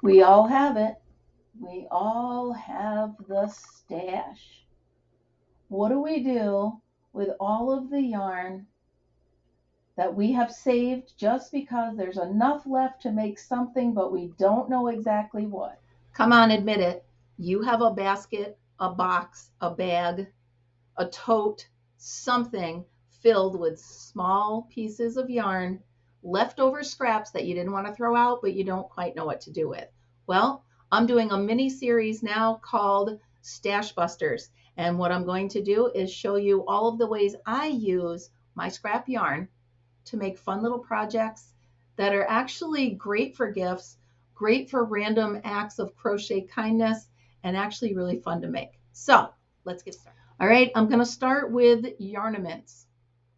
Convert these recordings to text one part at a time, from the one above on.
We all have it. We all have the stash. What do we do with all of the yarn that we have saved just because there's enough left to make something, but we don't know exactly what? Come on, admit it. You have a basket, a box, a bag, a tote, something filled with small pieces of yarn, leftover scraps that you didn't want to throw out, but you don't quite know what to do with. Well, I'm doing a mini series now called Stashbusters. And what I'm going to do is show you all of the ways I use my scrap yarn to make fun little projects that are actually great for gifts, great for random acts of crochet kindness, and actually really fun to make. So let's get started. All right, I'm going to start with yarnaments.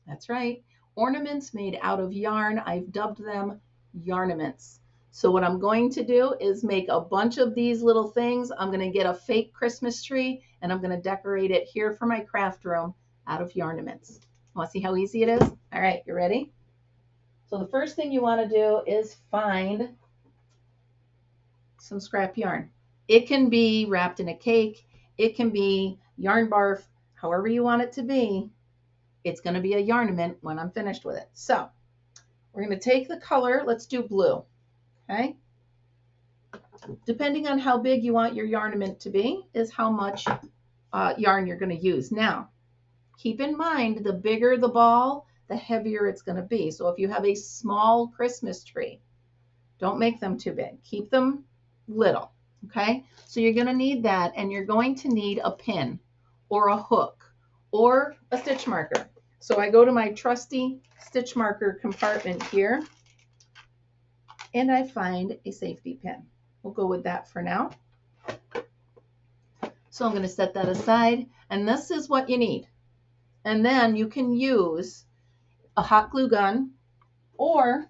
That's right, ornaments made out of yarn. I've dubbed them yarnaments. So what I'm going to do is make a bunch of these little things. I'm going to get a fake Christmas tree and I'm going to decorate it here for my craft room out of yarnaments. Want to see how easy it is? All right, you ready? So the first thing you want to do is find some scrap yarn. It can be wrapped in a cake. It can be yarn barf, however you want it to be. It's going to be a yarnament when I'm finished with it. So we're going to take the color. Let's do blue. Okay. Depending on how big you want your yarnament to be is how much yarn you're going to use. Now, keep in mind, the bigger the ball, the heavier it's going to be. So if you have a small Christmas tree, don't make them too big. Keep them little. Okay. So you're going to need that, and you're going to need a pin or a hook or a stitch marker. So I go to my trusty stitch marker compartment here and I find a safety pin. We'll go with that for now. So I'm going to set that aside, and this is what you need. And then you can use a hot glue gun, or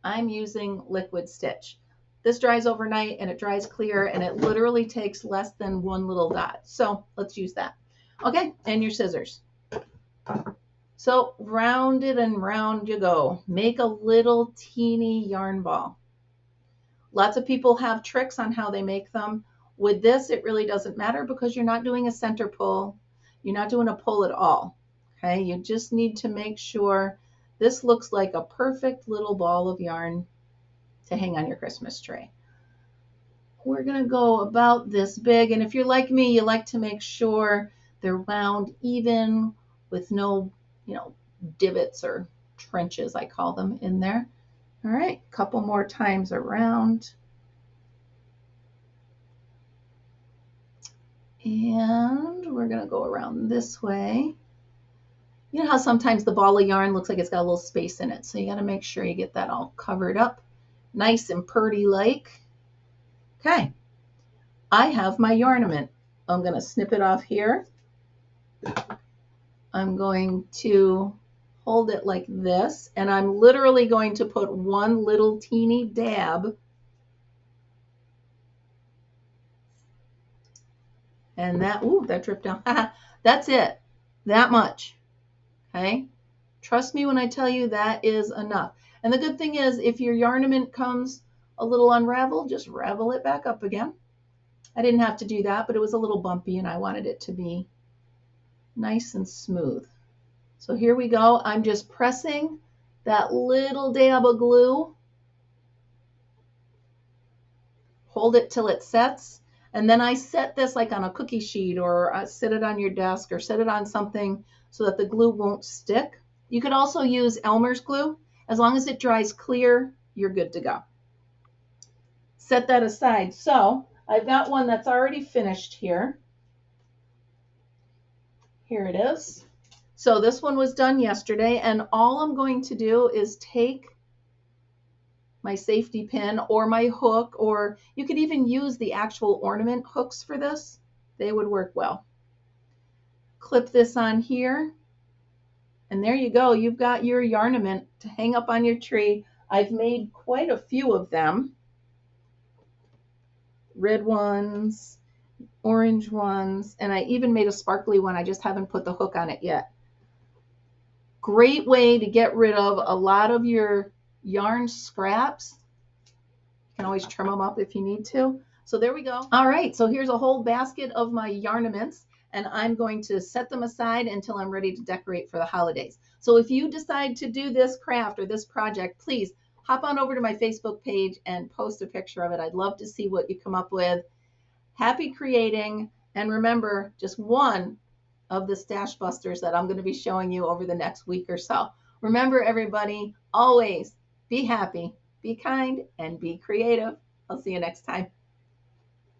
I'm using liquid stitch. This dries overnight and it dries clear, and it literally takes less than one little dot. So let's use that. Okay, and your scissors. So round it and round you go. Make a little teeny yarn ball. Lots of people have tricks on how they make them. With this, it really doesn't matter because you're not doing a center pull. You're not doing a pull at all. Okay, you just need to make sure this looks like a perfect little ball of yarn to hang on your Christmas tree. We're going to go about this big, and if you're like me, you like to make sure they're wound even with no, divots or trenches, I call them, in there. All right, a couple more times around. And we're going to go around this way. You know how sometimes the ball of yarn looks like it's got a little space in it, so you got to make sure you get that all covered up nice and purdy like. Okay, I have my yarnament. I'm going to snip it off here. I'm going to hold it like this, and I'm literally going to put one little teeny dab, and that dripped down. That's it, that much. Okay, trust me when I tell you that is enough. And the good thing is, if your yarnament comes a little unraveled, just ravel it back up again. I didn't have to do that, but it was a little bumpy and I wanted it to be nice and smooth. So here we go. I'm just pressing that little dab of glue. Hold it till it sets. And then I set this like on a cookie sheet, or set it on your desk, or set it on something so that the glue won't stick. You could also use Elmer's glue. As long as it dries clear, you're good to go. Set that aside. So I've got one that's already finished here. Here it is. So this one was done yesterday, and all I'm going to do is take my safety pin or my hook, or you could even use the actual ornament hooks for this. They would work well. Clip this on here, and there you go. You've got your yarnament to hang up on your tree. I've made quite a few of them. Red ones, orange ones, and I even made a sparkly one. I just haven't put the hook on it yet. Great way to get rid of a lot of your yarn scraps. You can always trim them up if you need to. So there we go. All right, so here's a whole basket of my Yarnaments, and I'm going to set them aside until I'm ready to decorate for the holidays. So if you decide to do this craft or this project, please hop on over to my Facebook page and post a picture of it. I'd love to see what you come up with. Happy creating, and remember, just one of the stash busters that I'm going to be showing you over the next week or so. Remember, everybody, always be happy, be kind, and be creative. I'll see you next time.